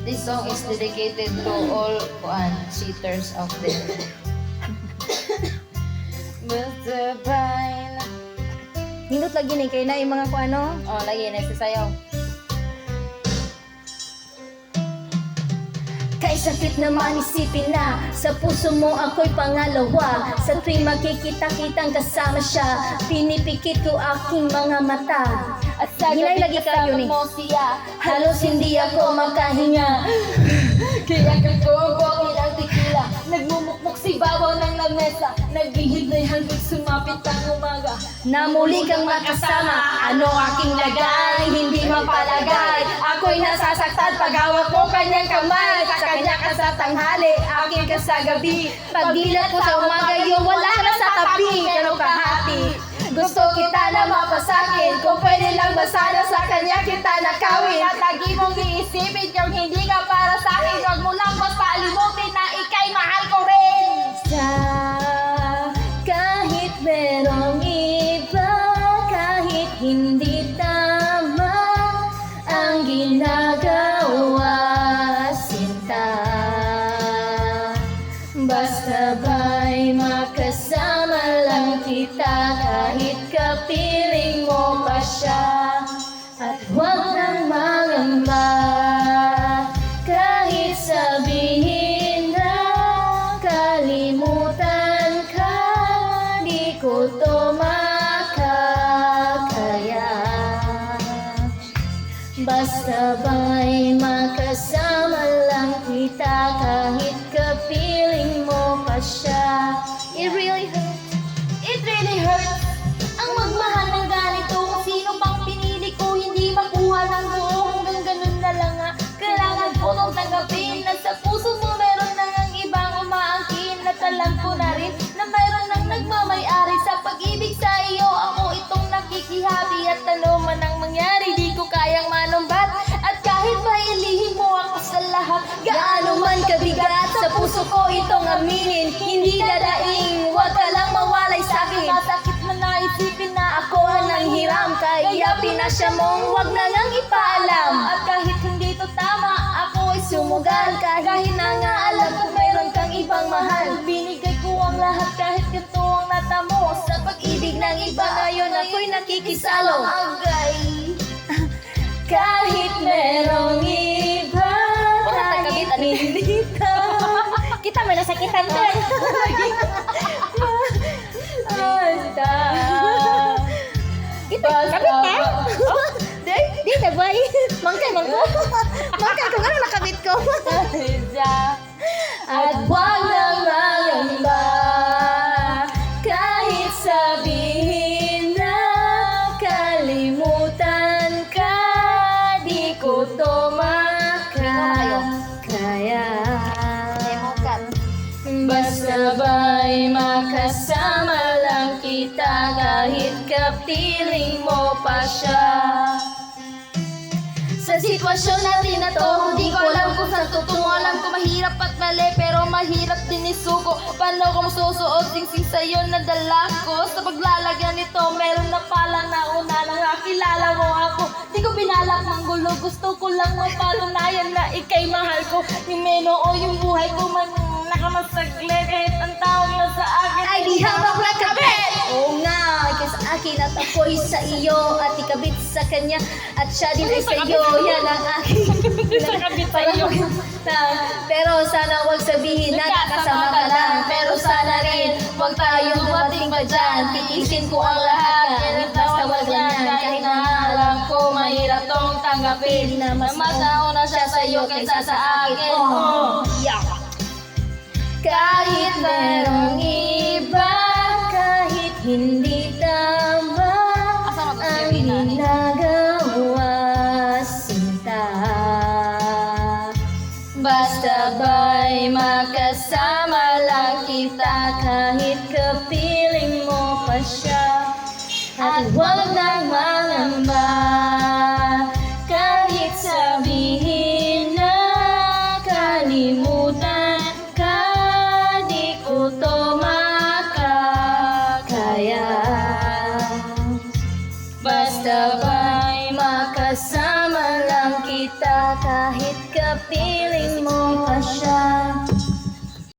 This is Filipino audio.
This song is dedicated to all cheaters out there. Basta bain. Hindot lagi ni kay na yung mga kuano. Oh, lagi na sasayaw. Kay sakit naman isipin na sa puso mo ako'y pangalawa. Sa tuwing makikita-kitang kasama siya, pinipikit ko aking mga mata. At sa Hinay gabi lagi kayo kasama ni. mo siya, Halos hindi ako makahinga. kaya kagawag ng tequila. Nagmumukmuk si babaw ng lamesa. Naghihid na hanggang sumapit ang umaga. Na muli kang makasama, ano aking lagay, hindi mapalagay. Ako'y nasasaktan pag hawak mo kanyang kamay. Sa kanya ka sa tanghali, akin ka sa gabi. Pagdilat ko sa umaga, yung wala na sa tabi. Pero kahati, gusto kita na mapasakin. Kung pwede lang ba sana sa kanya kita nakawin. At lagi mong iisipin kung hindi ka para sa akin. Huwag mo lang basta alimutin na ikay mahal ko rin. Sa kahit merong iba, kahit hindi tama ang ginagawa, sinta. Basta ba'y makasama lang kita, kahit kapiling mo pa siya. At huwag nang mangamba, kahit sabihin na kalimutan ka, di ko to makakaya. Basta ba'y makasama lang kita, kahit kapiling mo pa siya. It really hurts. It really hurts ang magmahal ng ganito. Kung sino pang pinili ko, hindi makuha ng buo. Hanggang ganun na lang nga, kailangan ko nung tanggapin na sa puso mo meron nang ang ibang umaangkin. At alam ko na rin na meron nang nagmamay-ari sa pag-ibig sa iyo. Ako itong nakikihabi at ano man ang mangyari, di ko kayang manumbat. At kahit mailihin mo ako sa lahat, Gaano man kabigat sa puso ko itong aminin, hindi dadaing, huwag ka lang mawalay sa akin. masakit man na isipin na Ako ang hiram, kaya pinasya mong huwag na lang ipaalam. At kahit hindi to tama, ako ay Sumugal kahit na nga alam ko mayroon kang ibang mahal. Binigay ko ang lahat kahit ganito ang natamo. Sa pag-ibig ng iba Ngayon ako'y nakikisalo. agay. Kahit merong iba, Wala kahit tagabit, ano? hindi tama. Kita may nasakitan ko. Basta. Kita, kabit ka? Di na ba? Mangkay ko. Mangkay ko, ano nakabit ko? At wag nang mangamba, kahit sabihin na kalimutan ka, di ko to makakaya. Basta ba'y makasama lang kita, kahit kapiling mo pa siya. Sa sitwasyon natin na to, Di ko alam kung saan tutungo. Alam ko mahirap at mali, pero mahirap din isuko. Paano kung susuot singsing sa'yo na dala ko? Sa paglalagyan nito, meron na palang nauna nang nakilala mo ako. Di ko binalak manggulo, gusto ko lang mapatunayan na ikay mahal ko. Yung meno o yung buhay ko man nakamasaglit, kahit ang tawag na sa akin ay di habang nakabit! Oo nga, ikaw sa akin at ako'y sa iyo, at ikabit sa kanya at siya din ay sa iyo. Yan ang aking Sakabit sa'yo. Pero sana wag sabihin na nakasama ka lang. Pero sana rin wag tayong dumating pa dyan. Titisin ko ang lahat, kahit basta wag lang yan. Kahit na alam ko mahirap tong tanggapin na mas Masauna siya sa'yo kaysa sa akin. Oh, yeah. Kahit merong iba, kahit hindi tama Asama to si ang Rina, ni? ginagawa, sinta. Basta ba'y makasama lang kita, kahit kapiling mo pa siya. At huwag nang mangamba, kahit sabihin na kalimutan ka, di ko to makakaya. piling mo pa siya.